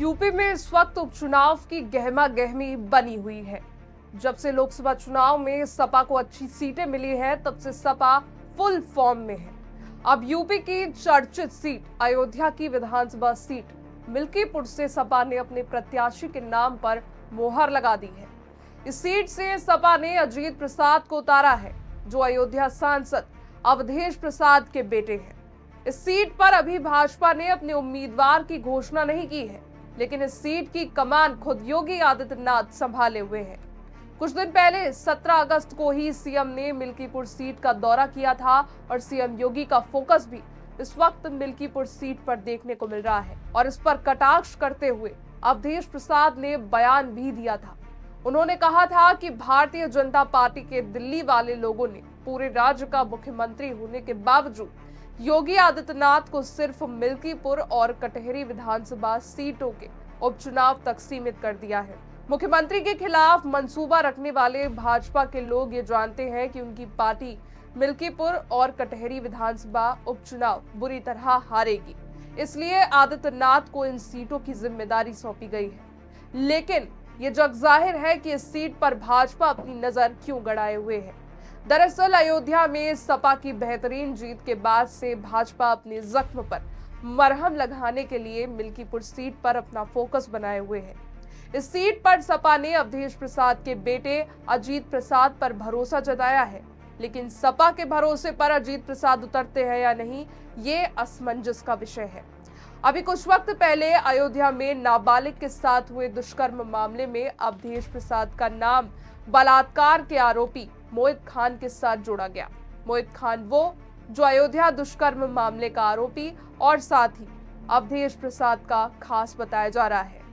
UP में इस वक्त उपचुनाव की गहमा गहमी बनी हुई है। जब से लोकसभा चुनाव में सपा को अच्छी सीटें मिली हैं, तब से सपा फुल फॉर्म में है। अब यूपी की चर्चित सीट अयोध्या की विधानसभा सीट मिल्कीपुर से सपा ने अपने प्रत्याशी के नाम पर मोहर लगा दी है। इस सीट से सपा ने अजीत प्रसाद को उतारा है, जो अयोध्या सांसद अवधेश प्रसाद के बेटे हैं। इस सीट पर अभी भाजपा ने अपने उम्मीदवार की घोषणा नहीं की है, लेकिन इस सीट की कमान खुद योगी आदित्यनाथ संभाले हुए हैं। कुछ दिन पहले 17 अगस्त को ही सीएम ने मिल्कीपुर सीट का दौरा किया था और सीएम योगी का फोकस भी इस वक्त मिल्कीपुर सीट पर देखने को मिल रहा है। और इस पर कटाक्ष करते हुए अवधेश प्रसाद ने बयान भी दिया था। उन्होंने कहा था कि भारतीय जनता पार्टी के दिल्ली वाले लोगों ने पूरे राज्य का मुख्यमंत्री होने के बावजूद योगी आदित्यनाथ को सिर्फ मिल्कीपुर और कटहरी विधानसभा सीटों के उपचुनाव तक सीमित कर दिया है। मुख्यमंत्री के खिलाफ मंसूबा रखने वाले भाजपा के लोग ये जानते हैं कि उनकी पार्टी मिल्कीपुर और कटहरी विधानसभा उपचुनाव बुरी तरह हारेगी, इसलिए आदित्यनाथ को इन सीटों की जिम्मेदारी सौंपी गई है। लेकिन ये जग जाहिर है कि इस सीट पर भाजपा अपनी नजर क्यों गड़ाए हुए है। दरअसल अयोध्या में सपा की बेहतरीन जीत के बाद से भाजपा अपने जख्म पर मरहम लगाने के लिए मिल्कीपुर सीट पर अपना फोकस बनाए हुए है। इस सीट पर सपा ने अवधेश प्रसाद के बेटे अजीत प्रसाद पर भरोसा जताया है, लेकिन सपा के भरोसे पर अजीत प्रसाद उतरते हैं या नहीं, ये असमंजस का विषय है। अभी कुछ वक्त पहले अयोध्या में नाबालिग के साथ हुए दुष्कर्म मामले में अवधेश प्रसाद का नाम बलात्कार के आरोपी मोहित खान के साथ जोड़ा गया। मोहित खान वो जो अयोध्या दुष्कर्म मामले का आरोपी और साथ ही अवधेश प्रसाद का खास बताया जा रहा है।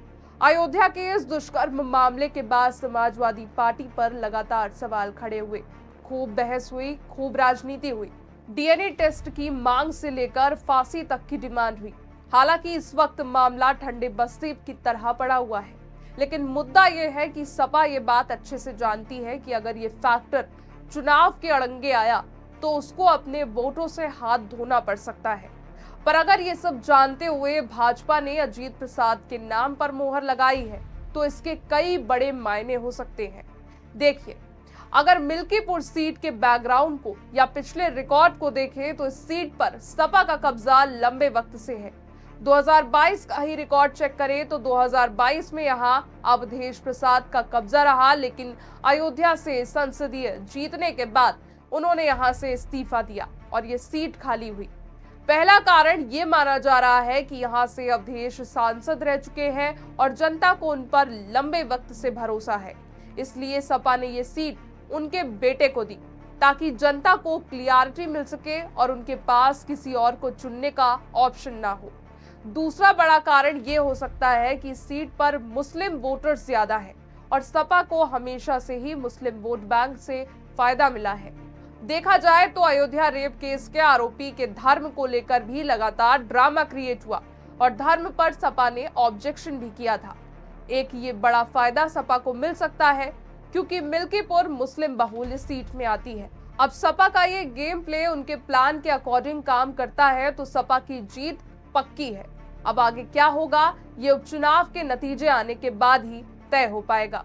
अयोध्या के इस दुष्कर्म मामले के बाद समाजवादी पार्टी पर लगातार सवाल खड़े हुए, खूब बहस हुई, खूब राजनीति हुई। डीएनए टेस्ट की मांग से लेकर फांसी तक की डिमांड हुई। हालांकि इस वक्त मामला ठंडे बस्ते की तरह पड़ा हुआ है, लेकिन मुद्दा यह है कि सपा ये बात अच्छे से जानती है कि अगर ये फैक्टर चुनाव के अड़ंगे आया तो उसको अपने वोटों से हाथ धोना पड़ सकता है। पर अगर ये सब जानते हुए भाजपा ने अजीत प्रसाद के नाम पर मोहर लगाई है, तो इसके कई बड़े मायने हो सकते हैं। देखिए, अगर मिल्कीपुर सीट के बैकग्राउंड को या पिछले रिकॉर्ड को देखें तो इस सीट पर सपा का कब्जा लंबे वक्त से है। 2022 का ही रिकॉर्ड चेक करें तो 2022 में यहां अवधेश प्रसाद का कब्जा रहा, लेकिन अयोध्या से संसदीय जीतने के बाद उन्होंने यहां से इस्तीफा दिया और ये सीट खाली हुई। पहला कारण ये माना जा रहा है कि यहां से अवधेश सांसद रह चुके हैं और जनता को उन पर लंबे वक्त से भरोसा है, इसलिए सपा ने ये सीट उनके बेटे को दी ताकि जनता को क्लियरिटी मिल सके और उनके पास किसी और को चुनने का ऑप्शन ना हो। दूसरा बड़ा कारण ये हो सकता है कि सीट पर मुस्लिम वोटर्स ज्यादा है और सपा को हमेशा से ही मुस्लिम वोट बैंक से फायदा मिला है। देखा जाए तो अयोध्या रेप केस के आरोपी के धर्म को लेकर भी लगातार ड्रामा क्रिएट हुआ और धर्म पर सपा ने ऑब्जेक्शन भी किया था। एक ये बड़ा फायदा सपा को मिल सकता है क्योंकि मिल्कीपुर मुस्लिम बहुल सीट में आती है। अब सपा का ये गेम प्ले उनके प्लान के अकॉर्डिंग काम करता है तो सपा की जीत पक्की है। अब आगे क्या होगा, ये उपचुनाव के नतीजे आने के बाद ही तय हो पाएगा।